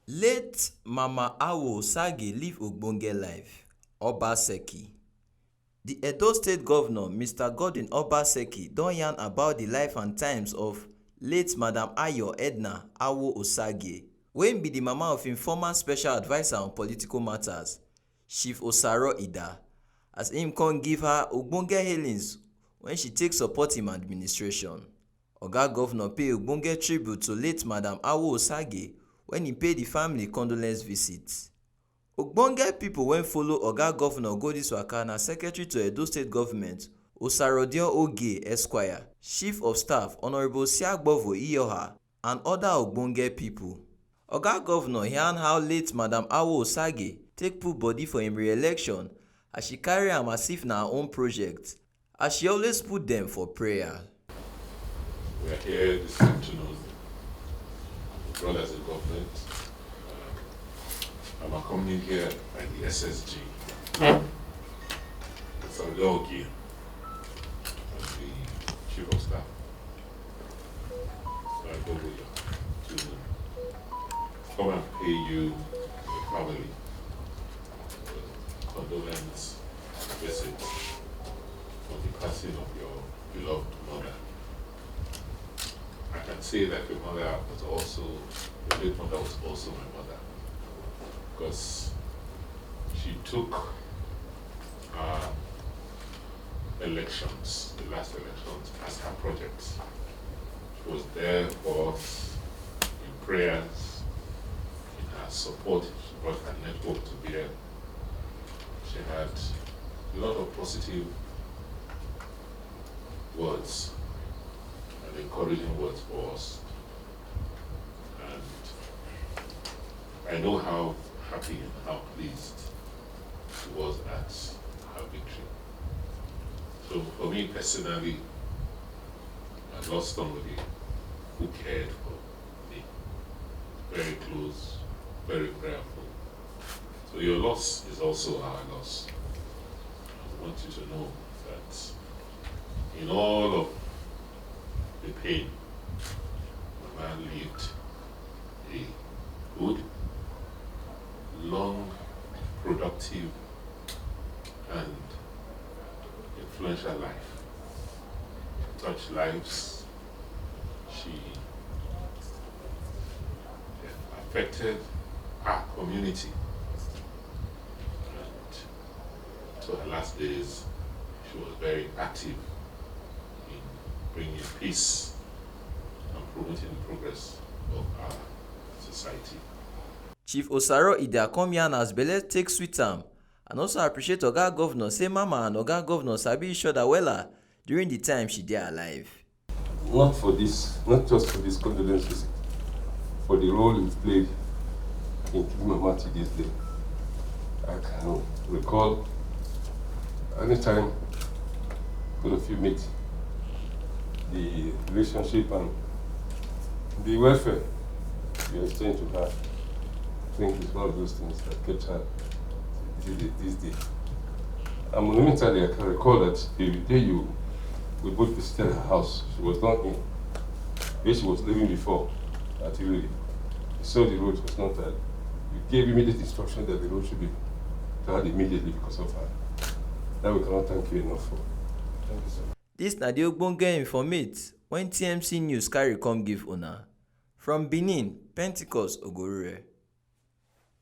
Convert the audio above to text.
Late Mama Awo-Osagie live Ogbonge life. Obaseki. The Edo State Governor, Mr. Godwin Obaseki, don yarn about the life and times of late Madam Ayo Edna Awo-Osagie, wey be the mama of im former special adviser on political matters, Chief Osaro Ida, as im come give her ogbonge hailings when she take support im administration. Oga Governor pay ogbonge tribute to late Madam Awo-Osagie when he pay the family condolence visit. Ogbonge pipo wey follow Oga Governor go dis waka na Secretary to Edo State Government Osarodionoge Esquire, Chief of Staff Honourable Siagbovo Iyoha and other ogbonge pipo. Oga Governor yarn how late Madam Awo-Osagie take put body for im re-election as she carry am as if na her own project, as she always put dem for prayer. We are here this afternoon, brothers in government. I'm accompanied here by the SSG, Awo-Osagie, and the Chief of Staff. So I go with you to come and pay you, your family, condolence visit on the passing of your beloved mother. I can say that your mother was also, your late mother was also my mother, because she took elections, the last elections, as her project. She was there for us in prayers, in her support. She brought her network to bear. She had a lot of positive words and encouraging words for us. And I know how happy and how pleased she was at her victory. So for me personally, I lost somebody who cared for me. Very close, very prayerful. So your loss is also our loss. I want you to know that in all of the pain, my man lived a good, long, productive, and influential life. Touched lives. She affected our community. And to her last days, she was very active in bringing peace and promoting the progress of our society. Chief Osaro Ida come yarn as belle take sweet am and also appreciate Oga Governor say Mama and Oga Governor sabi each other wella during the time she dey alive. Not just for this condolence visit, for the role it played in keeping Mama to this day. I can recall anytime both of you meet, the relationship and the welfare you exchange with her. I think it's one of those things that kept her this day. And monumentally, I can recall that the day we both visited her house, she was not in where she was living before at Iliri. You saw the road was not that. You gave immediate instruction that the road should be cleared immediately because of her. That we cannot thank you enough for. Thank you, sir. This na the ogbonge informate when TMC News carry come give una. From Benin, Pentecost Ogorure.